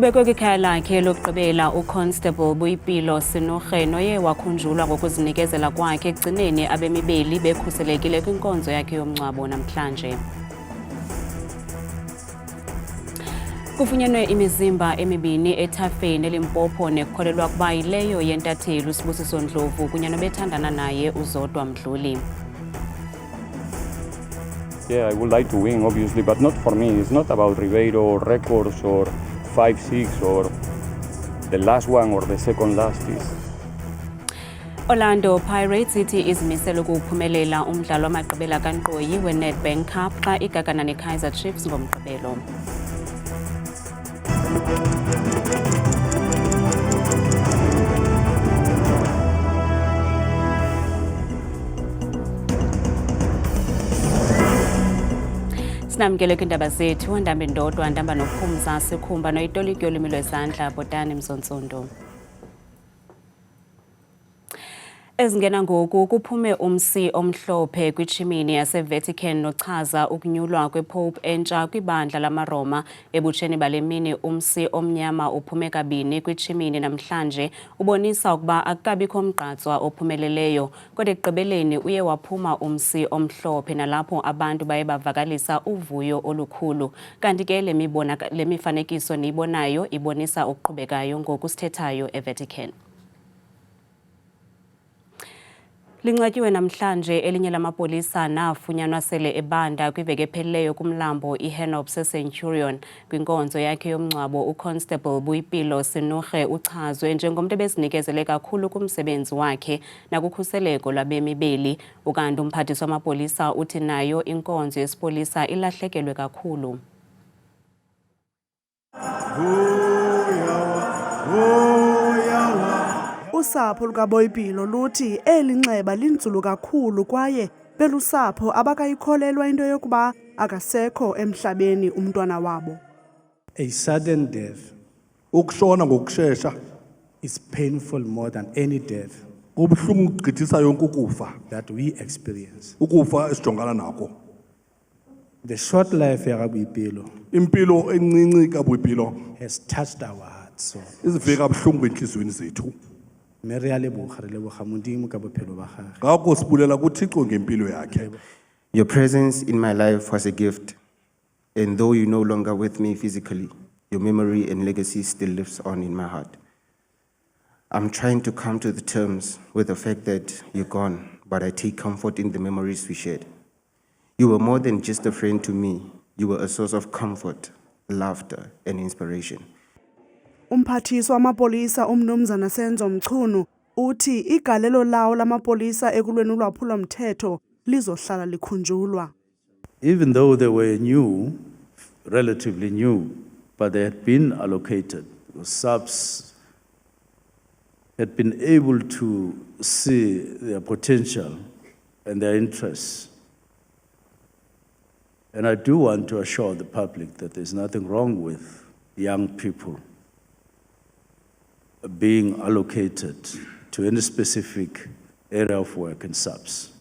Kubekwe kwikhaya lakhe lokugqibela uConstable Boipelo Senokge noye wakhunjulwa ngokuzinikezela kwakhe ekugcineni abemi beli bekhuselekile kwinkonzo yakhe yomngcwabo namhlanje. Kufunyenwe imizimba emibini eThafeni eLimpopo nekukholelwa ukuba yileyo yentatheli uSibusiso Ndlovu kunye nobethandana naye uZodwa Mdluli. Yeah, I would like to win, obviously, but not for me. It's not about Ribeiro records or 5-6 or the last one or the second last is. Orlando Pirates ithi izimisele ukuphumelela umdlalo wamagqibela kankqoyi weNedbank Cup xa igagana neKaizer Chiefs ngomgqibelo. Sinamkele kwindaba zethu Ndambe Ndodwa Ndamba noPhumza Sikhumba noyitolikyo olwimi lwezandla Botani Mzontsondo. Ezingena ngoku kuphume umsi omhlophe kwitshimini yaseVatican nochaza ukunyulwa kwePope entsha kwibandla lamaRoma ebutsheni balemini. Umsi omnyama uphume kabini kwitshimini namhlanje ubonisa ukuba akukabikho umgqatswa ophumeleleyo, kodwa ekugqibeleni uye waphuma umsi omhlophe nalapho abantu baye bavakalisa uvuyo olukhulu. Kanti ke le mifanekiso niyibonayo ibonisa ukuqhubekayo ngokusithethayo eVatican. Lincatyiwe namhlanje elinye lamapolisa nafunyanwa sele ebanda kwiveki ephelileyo kumlambo iHenop seCenturion. Kwinkonzo yakhe yomngcwabo uConstable Boipelo Senokge uchazwe njengomntu ebezinikezele kakhulu kumsebenzi wakhe nakukhuseleko lwabemi beli. Ukanti umphathiswa wamapolisa uthi nayo inkonzo yesipolisa ilahlekelwe kakhulu. Usapho lukaBoipelo luthi elinxeba linzulu kakhulu kwaye belusapho abakayikholelwa into yokuba akasekho emhlabeni umntwana wabo. A sudden death Ukushona ngokusheshsha is painful more than any death kubuhlungu ukugqithisa yonke ukufa that we experience. ukufa esijongana nako. The short life ya Boipelo Impilo encinci kaBoipelo has touched our hearts. So, iziveka kabuhlungu enhliziyweni zethu. Ngakho sibulela kuThixo ngempilo yakhe. Your presence in my life was a gift, and though you're no longer with me physically, your memory and legacy still lives on in my heart. I'm trying to come to the terms with the fact that you're gone, but I take comfort in the memories we shared. You were more than just a friend to me. You were a source of comfort, laughter, and inspiration. Umphathiswa wamapolisa umnumzana Senzo Mchunu uthi igalelo lawo lamapolisa ekulweni ulwaphulo mthetho lizohlala likhunjulwa. Even though they were new, relatively new, but they had been allocated, the subs had been able to see their potential and their interests. And I do want to assure the public that there's nothing wrong with young people being allocated to any specific area of work and subs.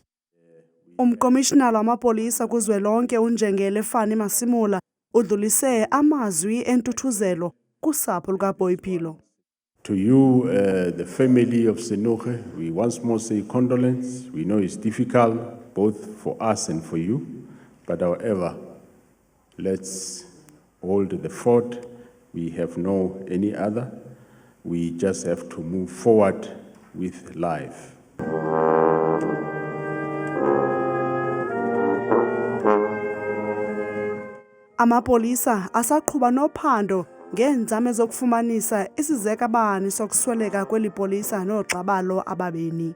Umkomishinala wamapolisa kuzwelonke uNjengele Fani Masimula udlulise amazwi entuthuzelo kusapho lukaBoipelo. To you, the family of Senokge, we once more say condolence. We know it's difficult both for us and for you, but however, let's hold the fort. We have no any other. We just have to move forward with life. Amapolisa asaqhuba nophando ngeenzame zokufumanisa isizekabani sokusweleka kweli polisa noxabalo ababini.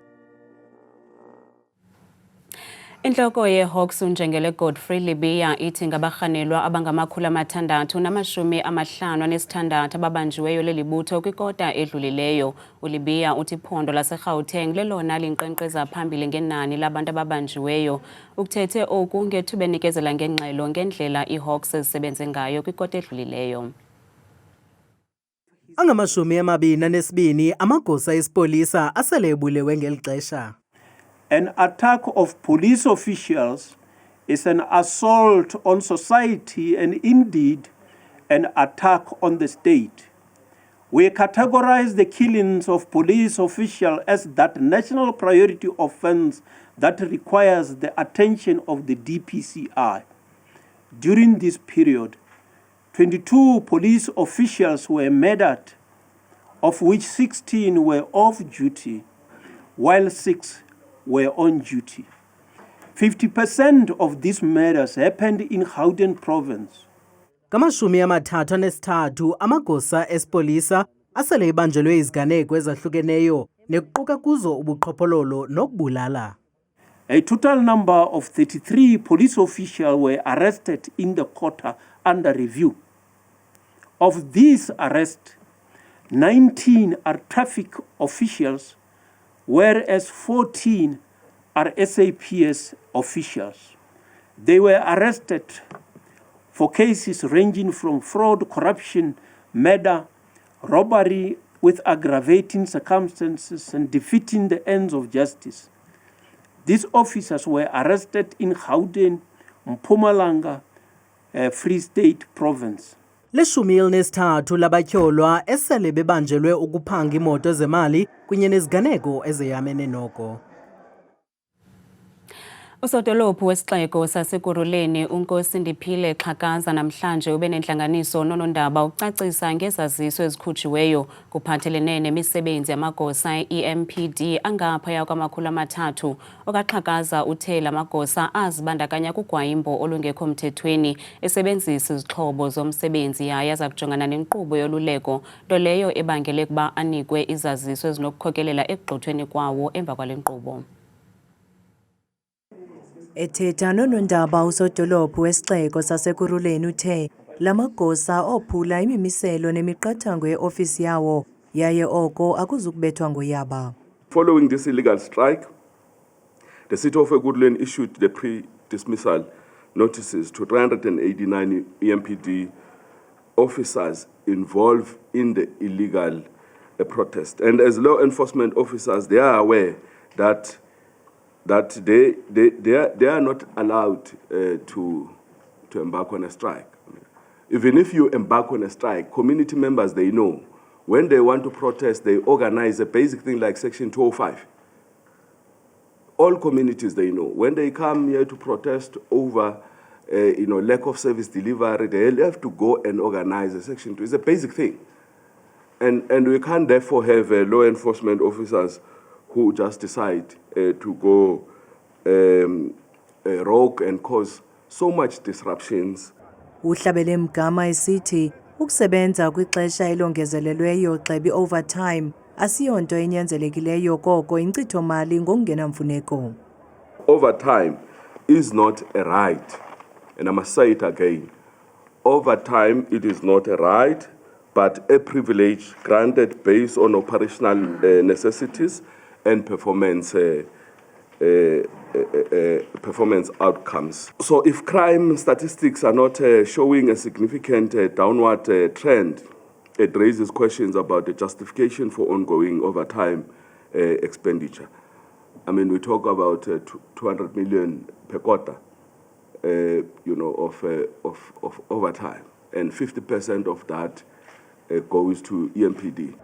Inhloko yeHawks uNjengele Godfrey Lebeya ithi ngabarhanelwa abangama-56 ababanjiweyo lelibutho kwikota edlulileyo. uLebeya uthi iphondo laseGauteng lelona linkqenkqeza phambili ngenani labantu ababanjiweyo. Ukuthethe oku ngethuba enikezela ngengxelo ngendlela iHawks ezisebenze ngayo kwikota edlulileyo. Angama-22 amagosa esipolisa asele ebulewe ngeli xesha. An attack of police officials is an assault on society and indeed an attack on the state. We categorize the killings of police officials as that national priority offense that requires the attention of the DPCI. During this period, 22 police officials were murdered, of which 16 were off duty, while 6 were on duty. 50% of these murders happened in Gauteng province. Kamashumi amathathu anesithathu amagosa espolisa asele ebanjelwe iziganeko ezahlukeneyo nekuquka kuzo ubuqhophololo nokubulala. A total number of 33 police officials were arrested in the quarter under review. Of these arrests, 19 are traffic officials, whereas 14 are SAPS officials. They were arrested for cases ranging from fraud, corruption, murder, robbery with aggravating circumstances, and defeating the ends of justice. These officers were arrested in Gauteng, Mpumalanga, Free State Province. Leshumi elinesithathu labatyholwa esele bebanjelwe ukuphanga imoto zemali kunye neziganeko ezeyamene noko. Usodolophu wesixeko saseKuruleni uNkosi Ndiphile Xhakaza namhlanje ube nenhlanganiso nonondaba ukucacisa ngezaziso ezikhutshiweyo kuphathelene nemisebenzi yamagosa e-EMPD angaphaya kwamakhulu amathathu. OkaXhakaza uthe la magosa azibandakanya kugwayimbo olungekho mthethweni esebenzisa izixhobo zomsebenzi yaye aza kujongana nenkqubo yoluleko, nto leyo ebangele kuba anikwe izaziso ezinokukhokelela ekugxothweni kwawo emva kwale nkqubo. Ethetha nonondaba usodolophu wesixeko saseKuruleni uthe la magosa ophula imimiselo nemiqathango yeofisi yawo yaye oko akuzukubethwa ngoyaba. Following this illegal strike, the city of Ekurhuleni issued the pre-dismissal notices to 389 EMPD officers involved in the illegal protest. And as law enforcement officers, they are aware that they are not allowed to embark on a strike. Even if you embark on a strike, community members, they know when they want to protest, they organize a basic thing like Section 205. All communities, they know when they come here to protest over lack of service delivery, they have to go and organize a Section 2. It's a basic thing. And we can't therefore have law enforcement officers who just decide to go rogue and cause so much disruptions. Uhlabele Mgama esithi ukusebenza kwixesha elongezelelweyo xebi overtime asiyonto enyanzelekileyo koko inkcitho mali ngokungenamfuneko. Overtime is not a right, and I must say it again. Overtime, it is not a right, but a privilege granted based on operational necessities and performance outcomes. So if crime statistics are not showing a significant downward trend, it raises questions about the justification for ongoing overtime expenditure. I mean, we talk about 200 million per quarter, of overtime, and 50% of that goes to EMPD.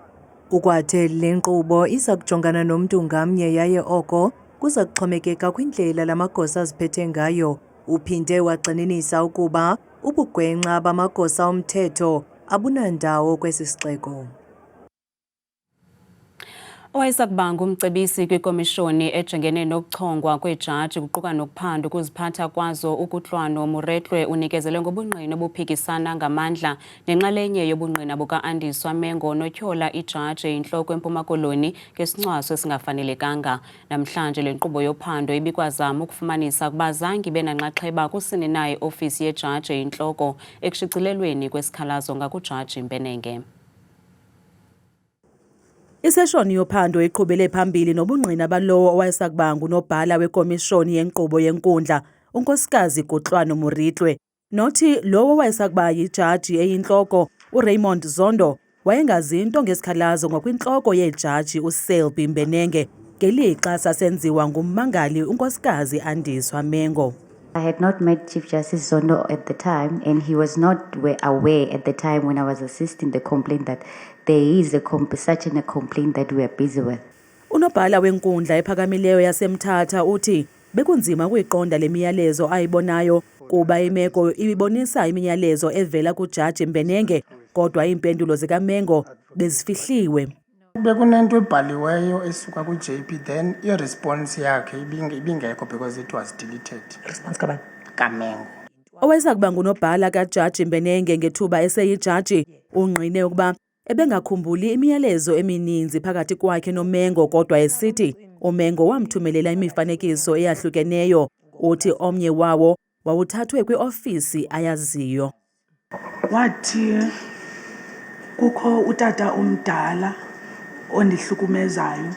Ukwathe le nkqubo iza kujongana nomntu ngamnye yaye oko kuza kuxhomekeka kwindlela la magosa aziphethe ngayo. Uphinde waxinanisa ukuba ubugwenxa bamagosa omthetho abunandawo kwesi sixeko. Owayesakubanga umcebisi kwikomishoni ejongene nokuchongwa kwejaji kuquka nokuphanda ukuziphatha kwazo uKutlwano Moretlwe unikezele ngobungqina obuphikisana ngamandla nenxalenye yobungqina buka-Andiswa Mengo notyhola ijaji eyintloko eMpuma Koloni ngesincwaso esingafanelekanga. Namhlanje le nkqubo yophando ibikwazama ukufumanisa ukuba zange benanxaxheba kusini naye ofisi yejaji eyintloko ekushicilelweni kwesikhalazo ngakujaji Mbenenge. Iseshoni yophando iqhubele phambili nobungqina balowo owayesakubanga unobhala wekomishoni yenkqubo yenkundla unkosikazi Kutlwano Moretlwe nothi lowo wayesakuba yijaji eyintloko uRaymond Zondo wayengazinto ngesikhalazo ngokwintloko yejaji uSelby Mbenenge ngelixa sasenziwa ngummangali unkosikazi Andiswa Mengo. I had not met Chief Justice Zondo at the time, and he was not aware at the time when I was assisting the complaint that there is such a complaint that we are busy with. Unobhala wenkundla ephakamileyo yaseMthatha uthi bekunzima ukuyiqonda lemiyalezo ayibonayo kuba imeko ibonisa imiyalezo evela kuJaji Mbenenge kodwa iimpendulo zikaMengo bezifihliwe. Bekunento ebhaliweyo esuka ku-JP then i-response yakhe ibingekho because it was deleted. Response kaMengo. Owayesakuba ngunobhala kaJaji Mbenenge ngethuba eseyijaji ungqine ukuba ebengakhumbuli imiyalezo emininzi phakathi kwakhe noMengo kodwa esithi uMengo wamthumelela imifanekiso eyahlukeneyo uthi omnye wawo wawuthathwe kwiofisi ayaziyo. Wathi kukho utata omdala ondihlukumezayo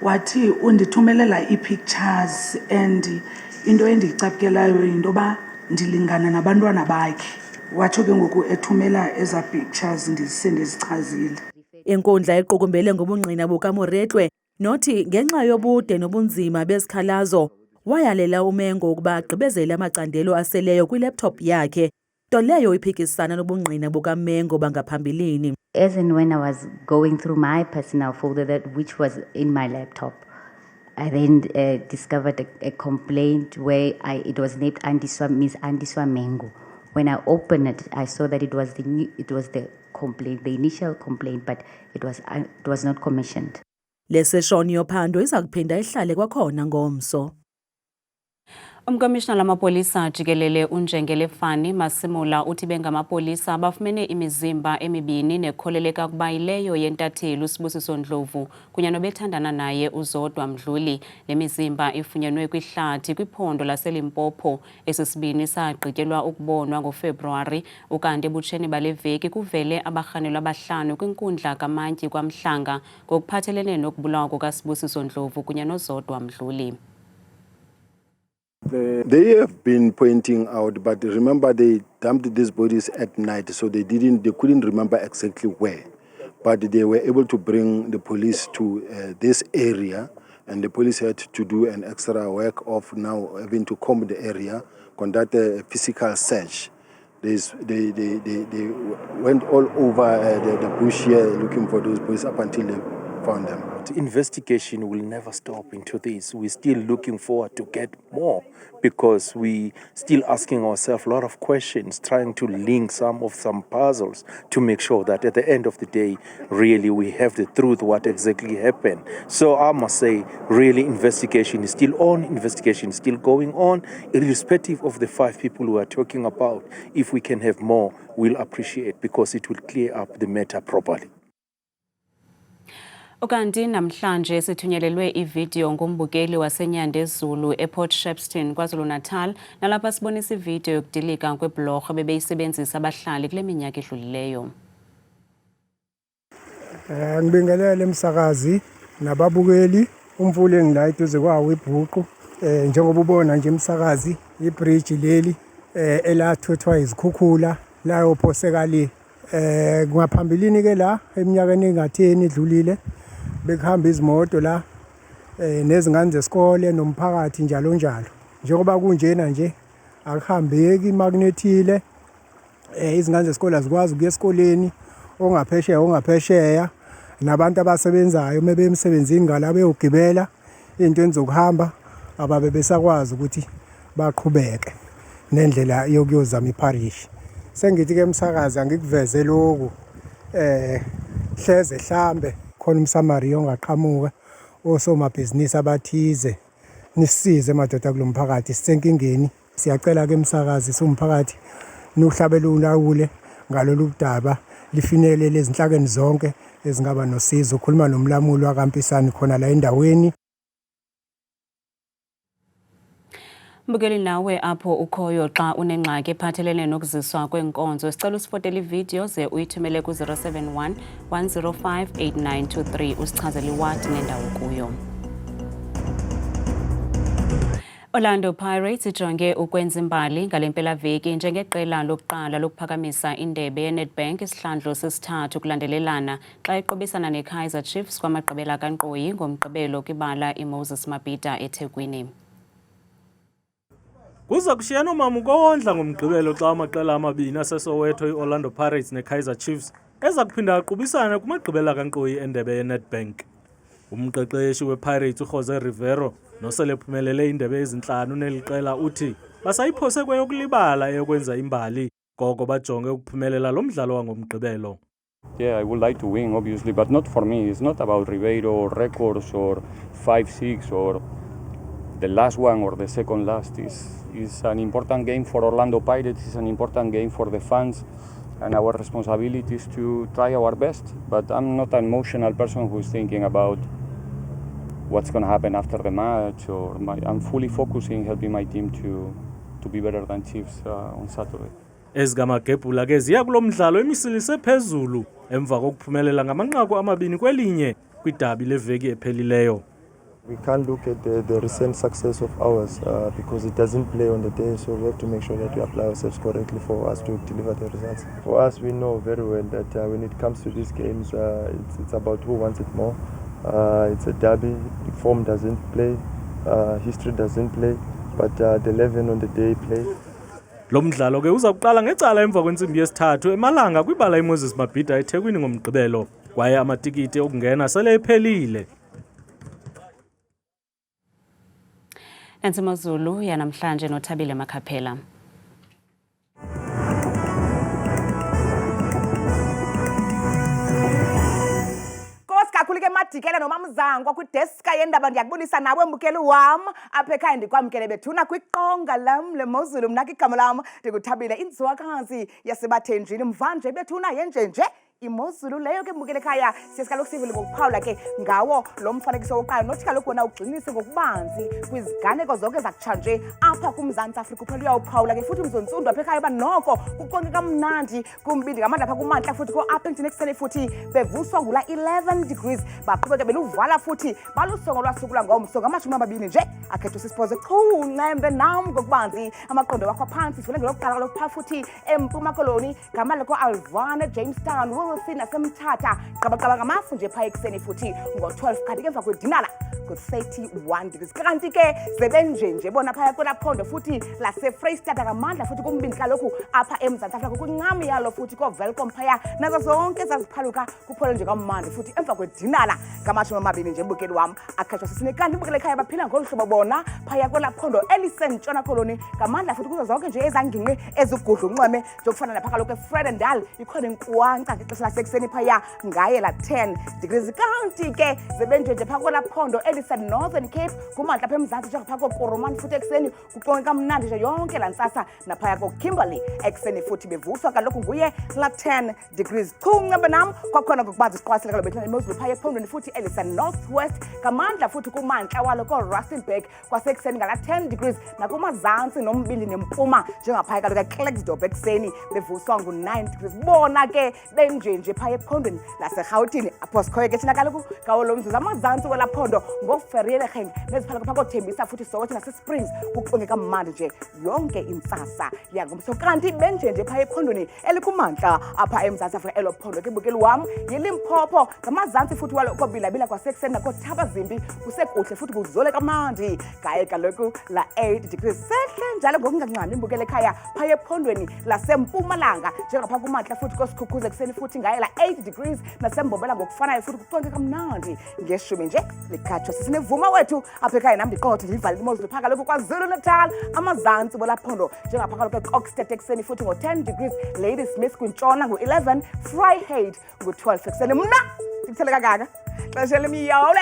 wathi undithumelela ii-pictures and into endiyicaphukelayo yinto yoba ndilingana nabantwana bakhe. Watsho ke ngoku ethumela eza pictures ndizichazile. Inkundla equkumbele ngobungqina bukaMoretwe nothi ngenxa yobude nobunzima bezikhalazo wayalela uMengo ukuba agqibezele amacandelo aseleyo kwilaptop yakhe nto leyo iphikisana nobungqina bukaMengo bangaphambilini. As in when I was going through my personal folder which was in my laptop, I then discovered a complaint where it was named Miss Andiswa Mengo. When I opened it, I saw that it was the complaint, the initial complaint, but it was not commissioned. Le seshoni yophando iza kuphinda ihlale kwakhona ngomso. Umkomishina lamapolisa jikelele uNjengele Fani Masimula uthi bengamapolisa bafumene imizimba emibini nekholeleka kuba yileyo yentatheli uSibusiso Ndlovu kunye nobethandana naye uZodwa Mdluli. Le mizimba ifunyenwe kwihlathi kwiphondo laseLimpopo esisibini sagqityelwa ukubonwa ngoFebruwari ukanti ebutsheni bale veki kuvele abarhanelwa abahlanu kwinkundla kaMantyi kwaMhlanga ngokuphathelene nokubulawa kukaSibusiso Ndlovu kunye noZodwa Mdluli. They have been pointing out, but remember they dumped these bodies at night, so they couldn't remember exactly where. But they were able to bring the police to this area, and the police had to do an extra work of now having to comb the area, conduct a physical search. They went all over the bush here looking for those boys up until they found them. The investigation will never stop into this. We're still looking forward to get more because we still asking ourselves a lot of questions, trying to link some puzzles to make sure that at the end of the day, really we have the truth what exactly happened. So I must say, really investigation is still on, investigation is still going on, irrespective of the 5 people we are talking about. If we can have more, we'll appreciate because it will clear up the matter properly. Ukanti namhlanje sithunyelelwe ivideo ngombukeli waseNyandezulu ePort Shepstone KwaZulu-Natal nalapha sibonisa ivideo yokudilika kweblorho bebeyisebenzisa abahlali kule minyaka edlulileyo. Ngibingelele emsakazi nababukeli umfule engila eduze kwawo ibhuqu njengoba ubona nje emsakazi ibridge leli elathuthwa izikhukhula la ophosekali ngaphambilini ke la eminyakeni engatheni edlulile bekuhamba izimoto la nezingane zesikole nomphakathi njalo njalo njengoba kunjena nje akuhambeki magnetile izingane zesikole azikwazi ukuya esikoleni ongaphesheya nabantu abasebenzayo mebe emsebenzini ngala beyogibela into enzokuhamba ababe besakwazi ukuthi baqhubeke nendlela yokuyozama iparish. Sengithi ke emsakazi angikuveze lokhu hleze hlambe khona umsamari ongaqhamuka osomabhizinisi abathize nisisize madoda kulomphakathi sisenkingeni siyacela ke emsakazi somphakathi nohlabela ulawule ngalolu daba lifinelele ezinhlakeni zonke ezingaba nosizo ukhuluma nomlamuli wakampisani khona la endaweni. Mbukeli nawe apho ukhoyo xa unengxaki ephathelene nokuziswa kwenkonzo sicela usifotele ivideo ze uyithumele ku 071 105 8923 usichazele iwadi nendawo kuyo. Orlando Pirates ijonge ukwenza imbali ngalempela veki njengeqela lokuqala lokuphakamisa indebe yeNedbank isihlandlo sesithathu kulandelelana xa iqobisana neKaizer Chiefs kwamagqibela kaNkqoyi ngomgqibelo kwibala iMoses Mabhida eThekwini. Kuza kushiyana umama ukondla ngomgqibelo xa amaqela amabini aseSoweto iOrlando Pirates neKaizer Chiefs eza kuphinda aqubisana kumagqibela kankqoyi endebe yeNedbank. Umqeqeshi wePirates uJose Rivero nosele ephumelele indebe ezinhlanu neli qela uthi basayiphose kweyokulibala eyokwenza imbali koko bajonge ukuphumelela lo mdlalo wangomgqibelo. Yeah, I would like to win, obviously, but not for me. It's not about Ribeiro or records or 5-6 or the last one or the second last. It's an important game for Orlando Pirates. It's an important game for the fans, and our responsibility is to try our best. But I'm not an emotional person who's thinking about what's going to happen after the match. I'm fully focusing helping my team to be better than Chiefs on Saturday. Ezigamagebhula ke ziya kulo mdlalo emisilise phezulu emva kokuphumelela ngamanqaku amabini kwelinye kwidabi leveki ephelileyo. We can't look at the recent success of ours because it doesn't play on the day, so we have to make sure that we apply ourselves correctly for us to deliver the results. For us, we know very well that when it comes to these games, it's about who wants it more. It's a derby, form doesn't play, history doesn't play, but the 11 on the day play. Lo mdlalo ke uza kuqala ngecala emva kwensimbi yesithathu emalanga kwibala iMoses Mabhida eThekwini ngomgqibelo kwaye amatikiti okungena sele ephelile. Entsimo Zulu yanamhlanje noThabile Makhaphela. Kakhulu ke Madikela noMamzangwa kwideska yendaba ndiyakubonisa nawe mbukeli wam apha ekhaya ndikwamkele bethuna kwiqonga lam leMozulu mna igama lam ndikuThabile inzwakazi yaseBathenjini mvanje bethuna yenjenje imozulu leyo ke mbukele ekhaya siyekaloku sivile ngokuphawula ke ngawo lo mfanekiso wokuqala nothi kaloku wona ugxinise ngokubanzi kwiziganeko zonke zakutshanje apha kuMzantsi Afrika uphela uyawuphawula ke futhi umzontsundu apha ekhaya banoko kukonke kamnandi kumbindi ngamandla apha kumantla futhi ko apha endlini ekuseni futhi bevuswa ngula 11 degrees baqhubeke beluvala futhi balusongo lwasukula ngomso ngama-20 nje akhetho sisipoze chunqembe nam ngokubanzi amaqondo wakho phansi sivule ngelokuqala kaloku phaa futhi empuma koloni ngamandla ko-Alvane Jamestown Wilson nasemthatha qabaqaba ngamafu nje phaya ekuseni futhi ngo-12 kanti ke emva kwedinala ku-31 degrees kanti ke sebenjenje bona phaya kwelaphondo futhi laseFreystata ngamandla futhi kumbindi kaloku apha eMzantsi Afrika kwincam yalo futhi ko-Welcome phaya nazo zonke zaziphaluka kuphole nje kamandi futhi emva kwedinala ngama-20 nje mbukeli wam akhetshwa sisine kanti mbukeli ekhaya baphila ngolu hlobo bona phaya kwelaphondo elisentshona koloni ngamandla futhi kuzo zonke nje ezanginqi ezigudla unxweme njengokufana napha kaloku eFredendal ikhona inkwanca lasekuseni phaya ngaye la 10 degrees kanti ke zebenjenje phaa kwelaphondo Northern Cape kumantla apha eMzantsi njengaphaa koKoroman futhi ekuseni kuqonge kamnandi nje yonke la ntsasa naphaya koKimberley ekuseni futhi bevuswa kaloku nguye la 10 degrees chunqembe nam kwakhona ngokubanzi siqwasile kaloku bethuna imozulu phaya ephondweni futhi Northwest ngamandla futhi kumantla walo koRustenburg kwasekuseni ngala 10 degrees nakumazantsi nombindi nempuma njengaphaya kaloku eKlerksdorp ekuseni bevuswa ngu9 degrees bona ke benjenje phaya ephondweni laseRhawutini apho sikhoye ke thina kaloku ngawo lo mzuzu amazantsi welaphondo ngoferielegeng neziphala phaa kothembisa futhi sokothi nasesprings kuqonge kamandi nje yonke intsasa yangomso kanti benjenje phaya ephondweni elikumantla apha eMzantsi Afrika elophondo ke bukeli wam yiLimpopo ngamazantsi futhi walo kobilabila kwasekuseni nakoThabazimbi kusekuhle futhi kuzole kamandi ngaye kaloku la 8 degrees sehle njalo ngokungancane imbukele ekhaya phaya ephondweni lasempumalanga njengaphaa kumantla futhi koSikhukhuze ekuseni futhi ngaye la 8 degrees nasembobela ngokufanayo futhi kuqonke kamnandi ngeshumi nje likhatshwa sisinevuma wethu apha ekhaya nam ndiqonga ndilivalile imozulu phaa kaloku KwaZulu-Natal amazantsi bolaphondo njengaphaa kaloku eKokstad ekuseni futhi ngo-10 degrees Ladysmith kwintshona ngo-11 Vryheid ngo-12 ekuseni mna ndikuthele kangaka xesha lemiyole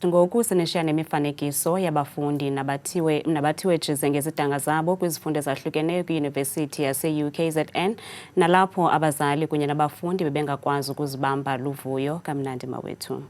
Ngoku sinishiya nemifanekiso yabafundi nabathiwe jize ngezidanga zabo kwizifundo ezahlukeneyo kwiYunivesithi yase-UKZN nalapho abazali kunye nabafundi bebengakwazi ukuzibamba luvuyo kamnandi mawethu.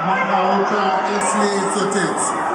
Mabauka Esli Sotet.